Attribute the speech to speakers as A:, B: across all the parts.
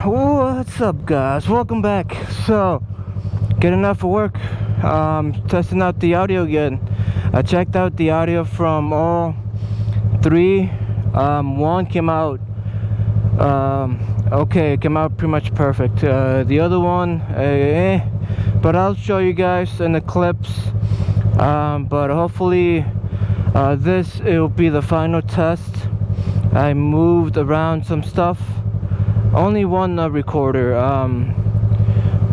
A: What's up, guys? Welcome back. So, getting out for work, testing out the audio again. I checked out the audio from all three. One came out okay, it came out pretty much perfect. The other one, but I'll show you guys in the clips. But hopefully this will be the final test. I moved around some stuff. Only one recorder,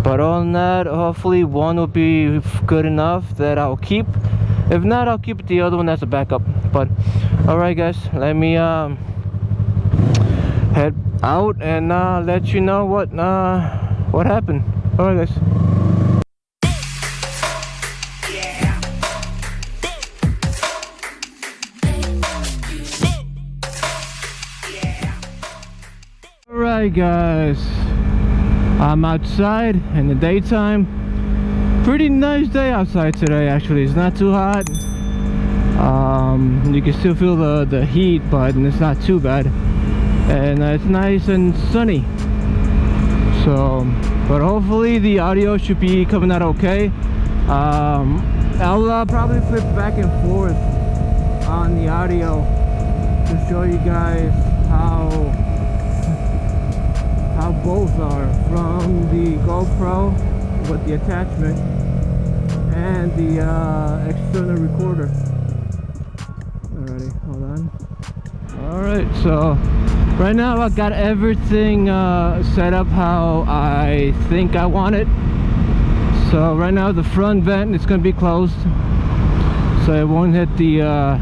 A: but on that, hopefully one will be good enough that I'll keep. If not, I'll keep the other one as a backup. But alright, guys, let me head out and let you know what happened. Alright, guys. Alright, guys, I'm outside in the daytime. Pretty nice day outside today, actually. It's not too hot. You can still feel the heat, but it's not too bad, and it's nice and sunny. So, but hopefully the audio should be coming out okay. I'll probably flip back and forth on the audio to show you guys how both are, from the GoPro with the attachment and the external recorder. Alrighty, hold on. Alright, so right now I got everything set up how I think I want it. So right now the front vent is going to be closed, so it won't hit the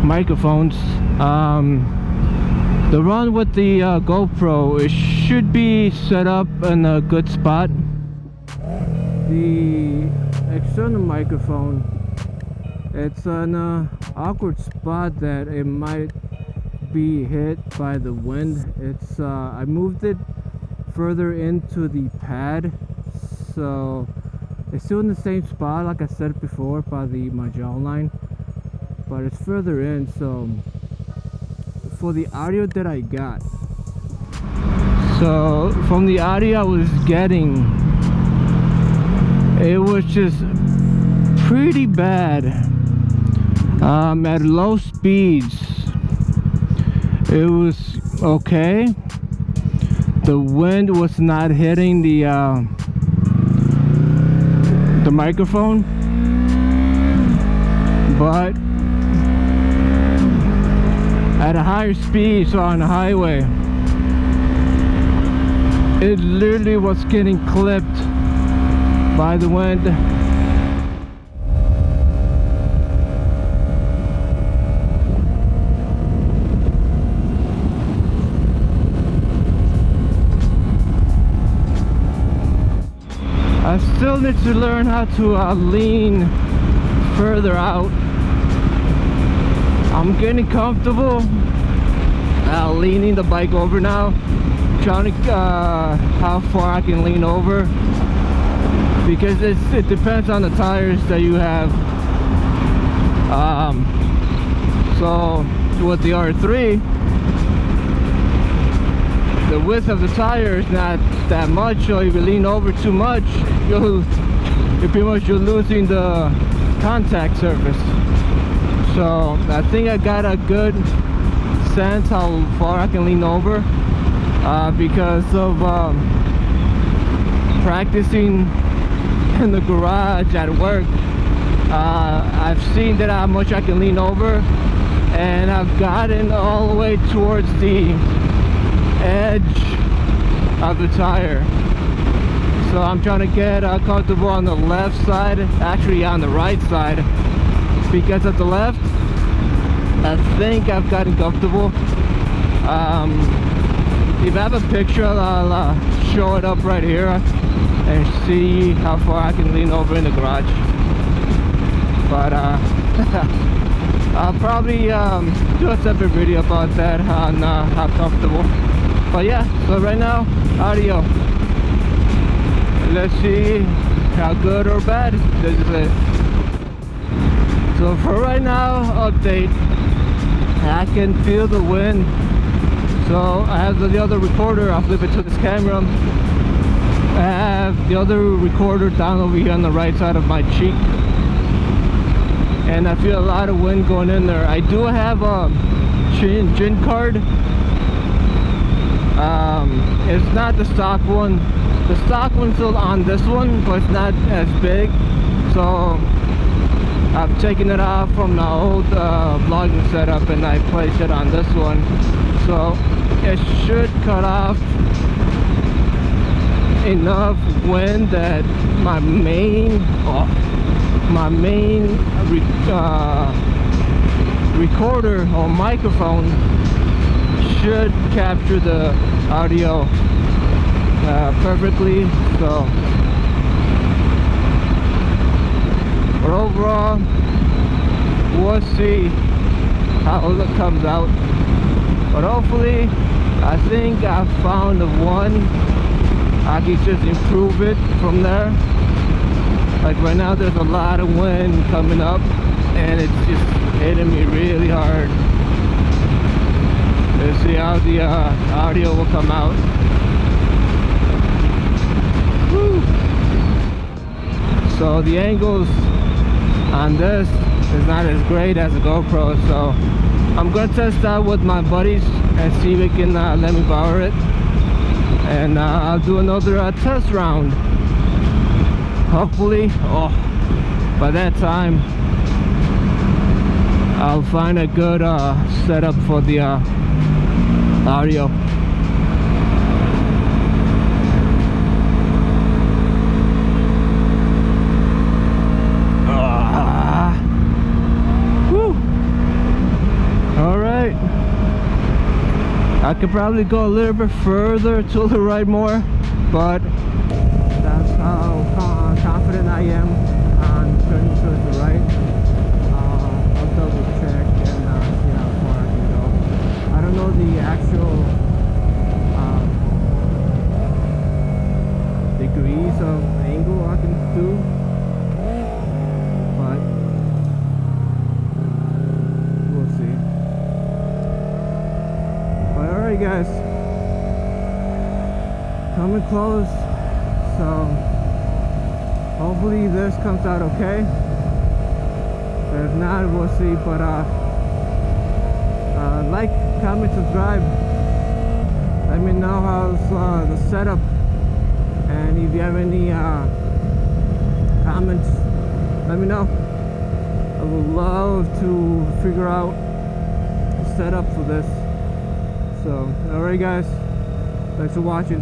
A: microphones. The run with the GoPro, it should be set up in a good spot. The external microphone, it's an awkward spot that it might be hit by the wind. It's I moved it further into the pad, so it's still in the same spot like I said before by my jawline, but it's further in. So for the audio that I got, so from the audio I was getting, it was just pretty bad. At low speeds it was okay. The wind was not hitting the microphone, but at a higher speed, so on the highway, it literally was getting clipped by the wind. I still need to learn how to lean further out. I'm getting comfortable leaning the bike over now, trying to how far I can lean over, because it depends on the tires that you have. So with the R3, the width of the tire is not that much, so if you lean over too much, you're losing the contact surface. So I think I got a good sense how far I can lean over, because of practicing in the garage at work. I've seen that how much I can lean over, and I've gotten all the way towards the edge of the tire. So I'm trying to get comfortable on the left side, actually on the right side, because at the left I think I've gotten comfortable. If I have a picture, I'll show it up right here and see how far I can lean over in the garage. But I'll probably do a separate video about that on how comfortable. But yeah, so right now, audio. Let's see how good or bad this is it. So for right now, update. I can feel the wind So I have the other recorder. I'll flip it to this camera. I have the other recorder down over here on the right side of my cheek, and I feel a lot of wind going in there. I do have a chin card. It's not the stock one. The stock one's still on this one, but it's not as big. So I've taken it off from the old vlogging setup and I placed it on this one. So it should cut off enough wind that my main recorder or microphone should capture the audio perfectly. So, but overall, we'll see how it comes out. But hopefully, I think I found the one I can just improve it from there. Like right now, there's a lot of wind coming up, and it's just hitting me really hard. Let's see how the audio will come out. Woo. So the angles on this is not as great as a GoPro, so I'm gonna test out with my buddies and see if they can let me borrow it, and I'll do another test round. Hopefully, by that time I'll find a good setup for the audio. Alright, I could probably go a little bit further to the right more, but that's how confident I am on turning towards the right. I'll double check and see how far I can go. I don't know the actual degrees of angle I can do, but we'll see. But alright guys, coming close, so hopefully this comes out okay. If not, we'll see. But like, comment, subscribe. Let me know how's the setup, and if you have any comments, let me know. I would love to figure out a setup for this. So alright guys, thanks for watching.